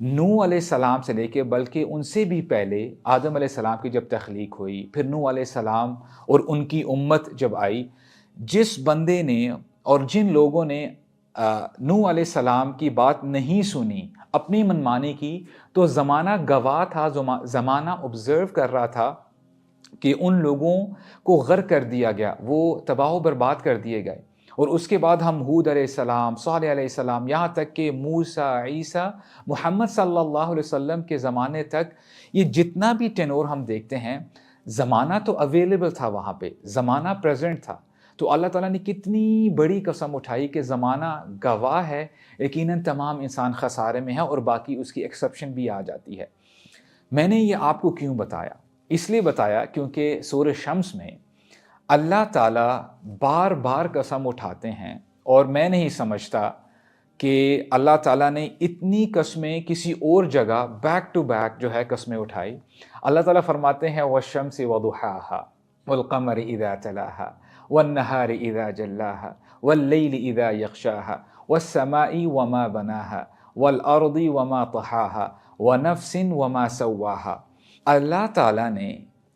نوح علیہ السلام سے لے کے بلکہ ان سے بھی پہلے آدم علیہ السلام کی جب تخلیق ہوئی، پھر نوح علیہ السلام اور ان کی امت جب آئی، جس بندے نے اور جن لوگوں نے نوح علیہ السلام کی بات نہیں سنی، اپنی منمانی کی، تو زمانہ گواہ تھا، زمانہ آبزرو کر رہا تھا کہ ان لوگوں کو غرق کر دیا گیا، وہ تباہ و برباد کر دیے گئے۔ اور اس کے بعد ہم ہود علیہ السلام، صالح علیہ السلام، یہاں تک کہ موسیٰ، عیسیٰ، محمد صلی اللہ علیہ وسلم کے زمانے تک یہ جتنا بھی ٹینور ہم دیکھتے ہیں، زمانہ تو اویلیبل تھا، وہاں پہ زمانہ پریزنٹ تھا۔ تو اللہ تعالیٰ نے کتنی بڑی قسم اٹھائی کہ زمانہ گواہ ہے، یقیناً تمام انسان خسارے میں ہے، اور باقی اس کی ایکسیپشن بھی آ جاتی ہے۔ میں نے یہ آپ کو کیوں بتایا؟ اس لیے بتایا کیونکہ سورہ شمس میں اللہ تعالیٰ بار بار قسم اٹھاتے ہیں، اور میں نہیں سمجھتا کہ اللہ تعالیٰ نے اتنی قسمیں کسی اور جگہ بیک ٹو بیک جو ہے قسمیں اٹھائی۔ اللہ تعالیٰ فرماتے ہیں وَالشَّمْسِ وَضُحَاهَا وَالْقَمَرِ إِذَا تَلَاهَا وَالنَّهَارِ إِذَا جَلَّاهَا وَاللَّيْلِ إِذَا يَغْشَاهَا وَالسَّمَاءِ وَمَا بَنَاهَا وَالْأَرْضِ وَمَا طَحَاهَا وَنَفْسٍ وَمَا سَوَّاهَا۔ اللہ تعالیٰ نے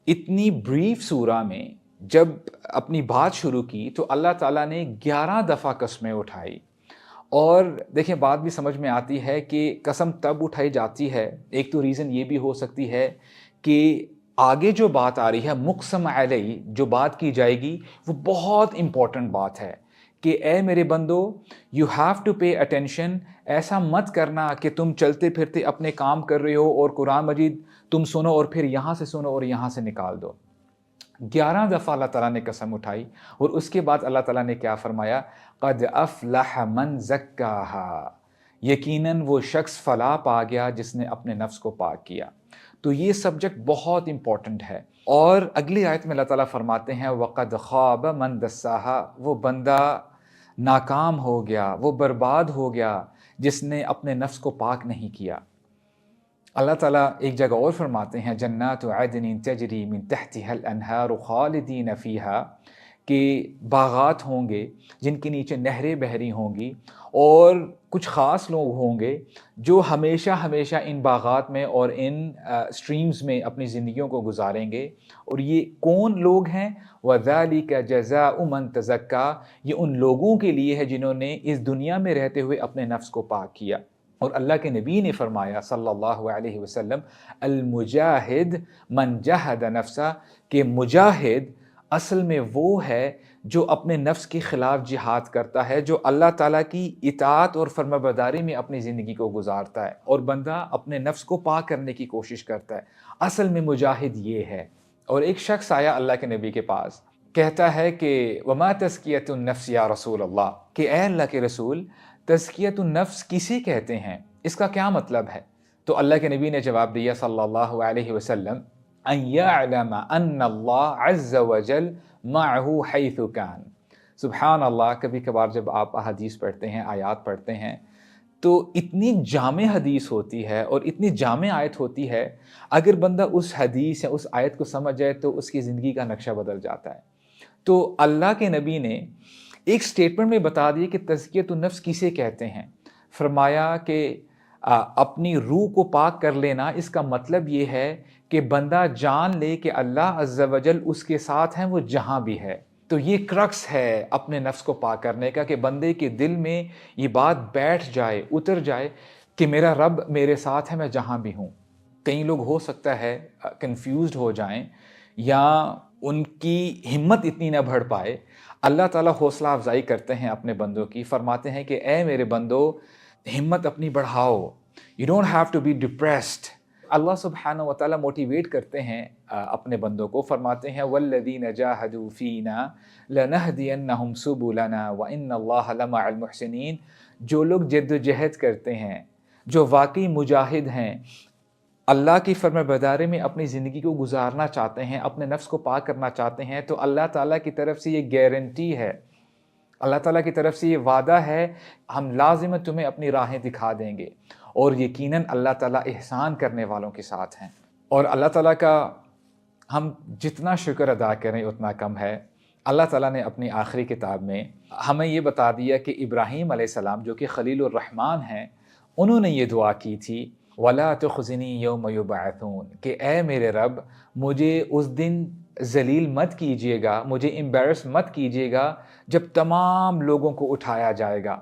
اتنی بریف سورہ میں جب اپنی بات شروع کی تو اللہ تعالیٰ نے 11 دفعہ قسمیں اٹھائی۔ اور دیکھیں بات بھی سمجھ میں آتی ہے کہ قسم تب اٹھائی جاتی ہے، ایک تو ریزن یہ بھی ہو سکتی ہے کہ آگے جو بات آ رہی ہے مقسم علیہ، جو بات کی جائے گی وہ بہت امپورٹنٹ بات ہے کہ اے میرے بندو you have to pay attention. ایسا مت کرنا کہ تم چلتے پھرتے اپنے کام کر رہے ہو اور قرآن مجید تم سنو اور پھر یہاں سے سنو اور یہاں سے نکال دو۔ 11 دفعہ اللہ تعالیٰ نے قسم اٹھائی، اور اس کے بعد اللہ تعالیٰ نے کیا فرمایا؟ قد افلح من زکاہا، یقیناً وہ شخص فلاح پا گیا جس نے اپنے نفس کو پاک کیا۔ تو یہ سبجیکٹ بہت امپورٹنٹ ہے۔ اور اگلی آیت میں اللہ تعالیٰ فرماتے ہیں وقد خواب من دساہا، وہ بندہ ناکام ہو گیا، وہ برباد ہو گیا جس نے اپنے نفس کو پاک نہیں کیا۔ اللہ تعالیٰ ایک جگہ اور فرماتے ہیں جنات عدن تجری من تحتها الانہار خالدین فیہا، کہ باغات ہوں گے جن کے نیچے نہریں بہہ رہی ہوں گی، اور کچھ خاص لوگ ہوں گے جو ہمیشہ ہمیشہ ان باغات میں اور ان سٹریمز میں اپنی زندگیوں کو گزاریں گے۔ اور یہ کون لوگ ہیں؟ وَذَلِكَ جَزَاءُ مَن تَزَكَّىٰ، یہ ان لوگوں کے لیے ہے جنہوں نے اس دنیا میں رہتے ہوئے اپنے نفس کو پاک کیا۔ اور اللہ کے نبی نے فرمایا صلی اللہ علیہ وسلم المجاہد من جہد نفسہ، کہ مجاہد اصل میں وہ ہے جو اپنے نفس کے خلاف جہاد کرتا ہے، جو اللہ تعالیٰ کی اطاعت اور فرمانبرداری میں اپنی زندگی کو گزارتا ہے، اور بندہ اپنے نفس کو پاک کرنے کی کوشش کرتا ہے۔ اصل میں مجاہد یہ ہے۔ اور ایک شخص آیا اللہ کے نبی کے پاس، کہتا ہے کہ وما تزکیۃ النفس یا رسول اللہ، کہ اے اللہ کے رسول تزکیۃ النفس کسے کہتے ہیں، اس کا کیا مطلب ہے؟ تو اللہ کے نبی نے جواب دیا صلی اللہ علیہ وسلم ان یعلم ان اللہ عز وجل معہ حیث کان۔ سبحان اللہ، کبھی کبھار جب آپ احادیث پڑھتے ہیں، آیات پڑھتے ہیں، تو اتنی جامع حدیث ہوتی ہے اور اتنی جامع آیت ہوتی ہے، اگر بندہ اس حدیث یا اس آیت کو سمجھ جائے تو اس کی زندگی کا نقشہ بدل جاتا ہے۔ تو اللہ کے نبی نے ایک سٹیٹمنٹ میں بتا دیا کہ تزکیۃ النفس کسے کہتے ہیں۔ فرمایا کہ اپنی روح کو پاک کر لینا، اس کا مطلب یہ ہے کہ بندہ جان لے کہ اللہ عز و جل اس کے ساتھ ہیں، وہ جہاں بھی ہے۔ تو یہ کرکس ہے اپنے نفس کو پاک کرنے کا، کہ بندے کے دل میں یہ بات بیٹھ جائے، اتر جائے کہ میرا رب میرے ساتھ ہے، میں جہاں بھی ہوں۔ کئی لوگ ہو سکتا ہے کنفیوزڈ ہو جائیں یا ان کی ہمت اتنی نہ بڑھ پائے۔ اللہ تعالیٰ حوصلہ افزائی کرتے ہیں اپنے بندوں کی، فرماتے ہیں کہ اے میرے بندو ہمت اپنی بڑھاؤ، you don't have to be depressed. اللہ سبحانہ و تعالیٰ موٹیویٹ کرتے ہیں اپنے بندوں کو، فرماتے ہیں والذین جاہدوا فینا لنہدینہم سبلنا وان اللہ لمع المحسنین۔ جو لوگ جد و جہد کرتے ہیں، جو واقعی مجاہد ہیں، اللہ کی فرمانبرداری میں اپنی زندگی کو گزارنا چاہتے ہیں، اپنے نفس کو پاک کرنا چاہتے ہیں، تو اللہ تعالیٰ کی طرف سے یہ گارنٹی ہے، اللہ تعالیٰ کی طرف سے یہ وعدہ ہے، ہم لازم تمہیں اپنی راہیں دکھا دیں گے، اور یقیناً اللہ تعالیٰ احسان کرنے والوں کے ساتھ ہیں۔ اور اللہ تعالیٰ کا ہم جتنا شکر ادا کریں اتنا کم ہے۔ اللہ تعالیٰ نے اپنی آخری کتاب میں ہمیں یہ بتا دیا کہ ابراہیم علیہ السلام جو کہ خلیل الرحمن ہیں، انہوں نے یہ دعا کی تھی، ولا تخزنی یوم یبعثون، کہ اے میرے رب مجھے اس دن ذلیل مت کیجیے گا، مجھے امبیرس مت کیجیے گا جب تمام لوگوں کو اٹھایا جائے گا۔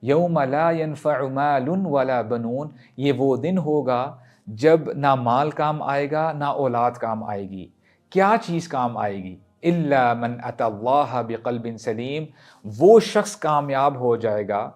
یوم لا ینفع مال ولا بنون، یہ وہ دن ہوگا جب نہ مال کام آئے گا نہ اولاد کام آئے گی۔ کیا چیز کام آئے گی؟ الا من اتی اللہ بقلب سلیم، وہ شخص کامیاب ہو جائے گا،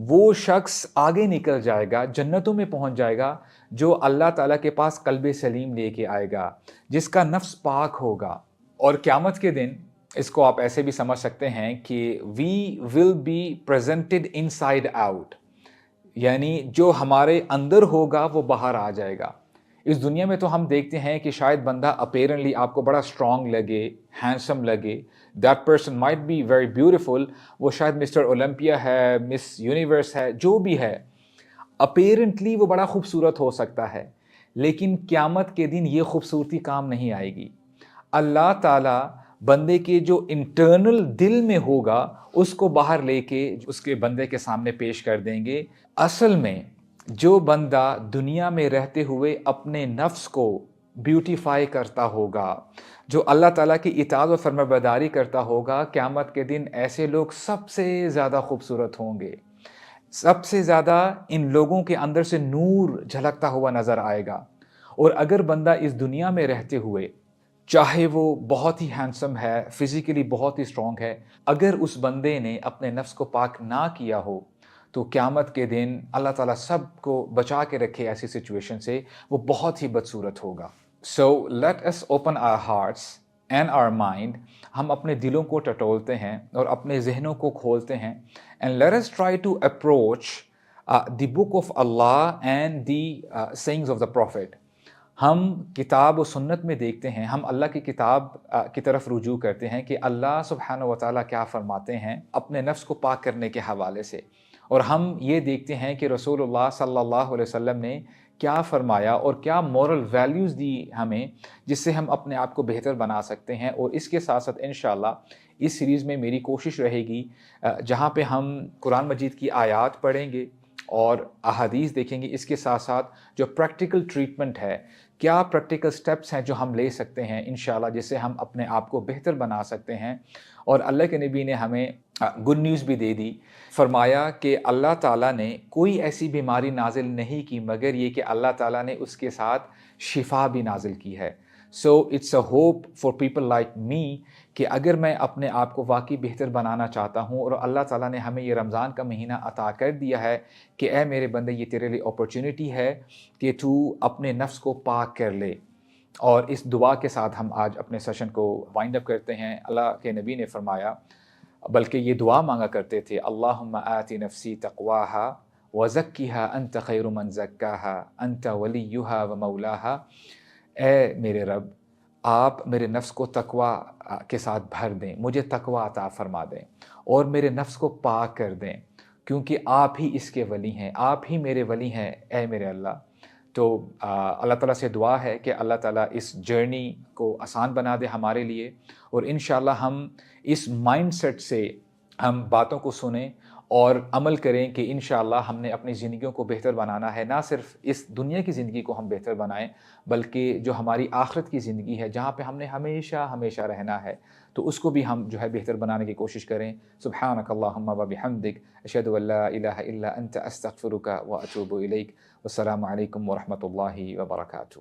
وہ شخص آگے نکل جائے گا، جنتوں میں پہنچ جائے گا جو اللہ تعالیٰ کے پاس قلب سلیم لے کے آئے گا، جس کا نفس پاک ہوگا۔ اور قیامت کے دن اس کو آپ ایسے بھی سمجھ سکتے ہیں کہ we will be presented inside out, یعنی جو ہمارے اندر ہوگا وہ باہر آ جائے گا۔ اس دنیا میں تو ہم دیکھتے ہیں کہ شاید بندہ اپیرنٹلی آپ کو بڑا اسٹرانگ لگے، ہینڈسم لگے، that person might be very beautiful, وہ شاید مسٹر اولمپیا ہے، مس یونیورس ہے، جو بھی ہے، اپیرنٹلی وہ بڑا خوبصورت ہو سکتا ہے، لیکن قیامت کے دن یہ خوبصورتی کام نہیں آئے گی۔ اللہ تعالیٰ بندے کے جو انٹرنل دل میں ہوگا اس کو باہر لے کے اس کے بندے کے سامنے پیش کر دیں گے۔ اصل میں جو بندہ دنیا میں رہتے ہوئے اپنے نفس کو بیوٹیفائی کرتا ہوگا، جو اللہ تعالیٰ کی اطاعت و فرمانبرداری کرتا ہوگا، قیامت کے دن ایسے لوگ سب سے زیادہ خوبصورت ہوں گے، سب سے زیادہ ان لوگوں کے اندر سے نور جھلکتا ہوا نظر آئے گا۔ اور اگر بندہ اس دنیا میں رہتے ہوئے چاہے وہ بہت ہی ہینڈسم ہے، فزیکلی بہت ہی اسٹرانگ ہے، اگر اس بندے نے اپنے نفس کو پاک نہ کیا ہو تو قیامت کے دن اللہ تعالیٰ سب کو بچا کے رکھے ایسی سچویشن سے، وہ بہت ہی بدصورت ہوگا۔ So let us open our hearts and our mind، ہم اپنے دلوں کو ٹٹولتے ہیں اور اپنے ذہنوں کو کھولتے ہیں، and let us try to approach the book of Allah and the sayings of the Prophet۔ ہم کتاب و سنت میں دیکھتے ہیں، ہم اللہ کی کتاب کی طرف رجوع کرتے ہیں کہ اللہ سبحانہ و تعالیٰ کیا فرماتے ہیں اپنے نفس کو پاک کرنے کے حوالے سے، اور ہم یہ دیکھتے ہیں کہ رسول اللہ صلی اللہ علیہ وسلم نے کیا فرمایا اور کیا مورل ویلیوز دی ہمیں، جس سے ہم اپنے آپ کو بہتر بنا سکتے ہیں۔ اور اس کے ساتھ ساتھ انشاءاللہ اس سیریز میں میری کوشش رہے گی جہاں پہ ہم قرآن مجید کی آیات پڑھیں گے اور احادیث دیکھیں گے، اس کے ساتھ ساتھ جو پریکٹیکل ٹریٹمنٹ ہے، کیا پریکٹیکل سٹیپس ہیں جو ہم لے سکتے ہیں انشاءاللہ، جس سے ہم اپنے آپ کو بہتر بنا سکتے ہیں۔ اور اللہ کے نبی نے ہمیں گڈ نیوز بھی دے دی، فرمایا کہ اللہ تعالیٰ نے کوئی ایسی بیماری نازل نہیں کی مگر یہ کہ اللہ تعالیٰ نے اس کے ساتھ شفا بھی نازل کی ہے۔ So it's a hope for people like me کہ اگر میں اپنے آپ کو واقعی بہتر بنانا چاہتا ہوں، اور اللہ تعالیٰ نے ہمیں یہ رمضان کا مہینہ عطا کر دیا ہے کہ اے میرے بندے یہ تیرے لیے اپرچونٹی ہے کہ تو اپنے نفس کو پاک کر لے۔ اور اس دعا کے ساتھ ہم آج اپنے سیشن کو وائنڈ اپ کرتے ہیں۔ اللہ کے نبی نے فرمایا، بلکہ یہ دعا مانگا کرتے تھے، اللہم آتی نفسی تقواہا وزکیہا انت خیر من زکاہا انت ولیہا ومولاہا، اے میرے رب آپ میرے نفس کو تقوی کے ساتھ بھر دیں، مجھے تقوی عطا فرما دیں اور میرے نفس کو پاک کر دیں، کیونکہ آپ ہی اس کے ولی ہیں، آپ ہی میرے ولی ہیں اے میرے اللہ۔ تو اللہ تعالیٰ سے دعا ہے کہ اللہ تعالیٰ اس جرنی کو آسان بنا دے ہمارے لیے، اور انشاءاللہ ہم اس مائنڈ سیٹ سے ہم باتوں کو سنیں اور عمل کریں کہ انشاءاللہ ہم نے اپنی زندگیوں کو بہتر بنانا ہے، نہ صرف اس دنیا کی زندگی کو ہم بہتر بنائیں بلکہ جو ہماری آخرت کی زندگی ہے جہاں پہ ہم نے ہمیشہ ہمیشہ رہنا ہے، تو اس کو بھی ہم جو ہے بہتر بنانے کی کوشش کریں۔ سبحانک اللہم و بحمدک، اشہد ان لا الہ الا انت، استغفرک و اتوب الیک۔ والسلام علیکم ورحمۃ اللہ وبرکاتہ۔